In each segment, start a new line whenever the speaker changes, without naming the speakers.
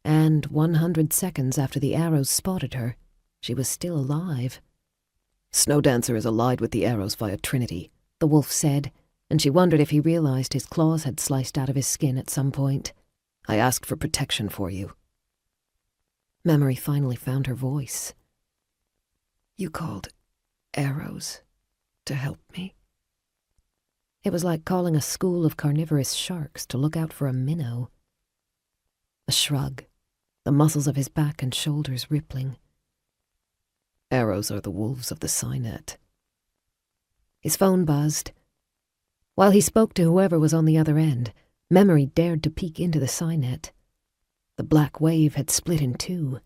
And 100 seconds after the arrows spotted her, she was still alive. "Snowdancer is allied with the arrows via Trinity," the wolf said, and she wondered if he realized his claws had sliced out of his skin at some point. "I asked for protection for you." Memory finally found her voice. "You called arrows to help me?" It was like calling a school of carnivorous sharks to look out for a minnow. A shrug, the muscles of his back and shoulders rippling. "Arrows are the wolves of the Psy-Net." His phone buzzed. While he spoke to whoever was on the other end, Memory dared to peek into the Psy-Net. The black wave had split in two.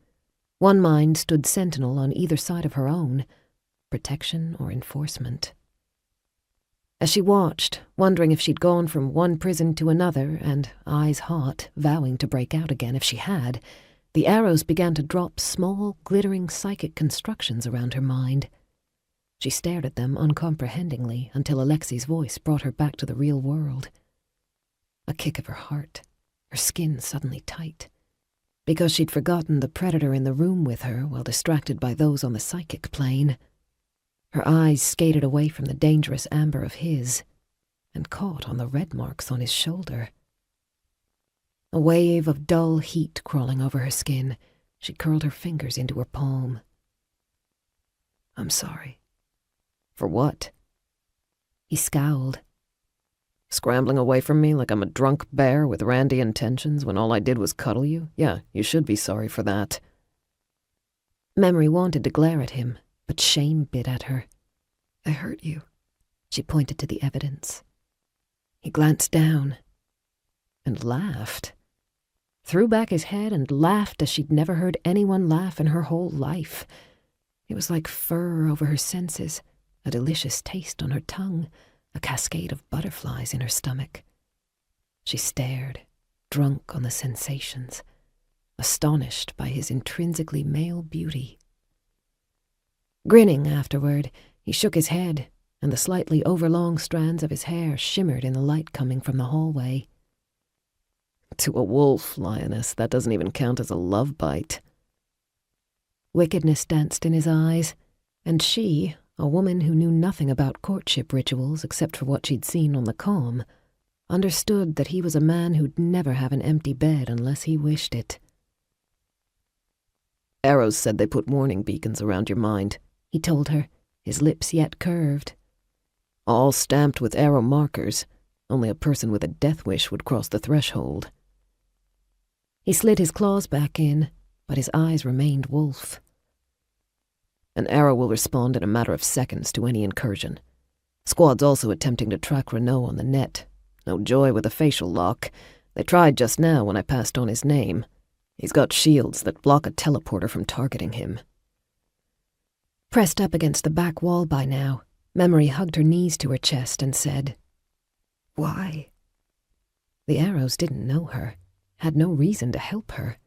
One mind stood sentinel on either side of her own, protection or enforcement. As she watched, wondering if she'd gone from one prison to another, and eyes hot, vowing to break out again if she had, the arrows began to drop small, glittering psychic constructions around her mind. She stared at them uncomprehendingly until Alexi's voice brought her back to the real world. A kick of her heart, her skin suddenly tight, because she'd forgotten the predator in the room with her while distracted by those on the psychic plane. Her eyes skated away from the dangerous amber of his and caught on the red marks on his shoulder. A wave of dull heat crawling over her skin, she curled her fingers into her palm. "I'm sorry." "For what?" He scowled. "Scrambling away from me like I'm a drunk bear with randy intentions when all I did was cuddle you? Yeah, you should be sorry for that." Memory wanted to glare at him, but shame bit at her. "I hurt you." She pointed to the evidence. He glanced down and laughed. Threw back his head and laughed as she'd never heard anyone laugh in her whole life. It was like fur over her senses, a delicious taste on her tongue, a cascade of butterflies in her stomach. She stared, drunk on the sensations, astonished by his intrinsically male beauty. Grinning afterward, he shook his head, and the slightly overlong strands of his hair shimmered in the light coming from the hallway. "To a wolf, lioness, that doesn't even count as a love bite." Wickedness danced in his eyes, and she, a woman who knew nothing about courtship rituals except for what she'd seen on the comm, understood that he was a man who'd never have an empty bed unless he wished it. "Arrows said they put warning beacons around your mind," he told her, his lips yet curved. "All stamped with arrow markers. Only a person with a death wish would cross the threshold." He slid his claws back in, but his eyes remained wolf. "An arrow will respond in a matter of seconds to any incursion. Squad's also attempting to track Renault on the net. No joy with a facial lock. They tried just now when I passed on his name. He's got shields that block a teleporter from targeting him." Pressed up against the back wall by now, Memory hugged her knees to her chest and said, "Why?" The arrows didn't know her, had no reason to help her.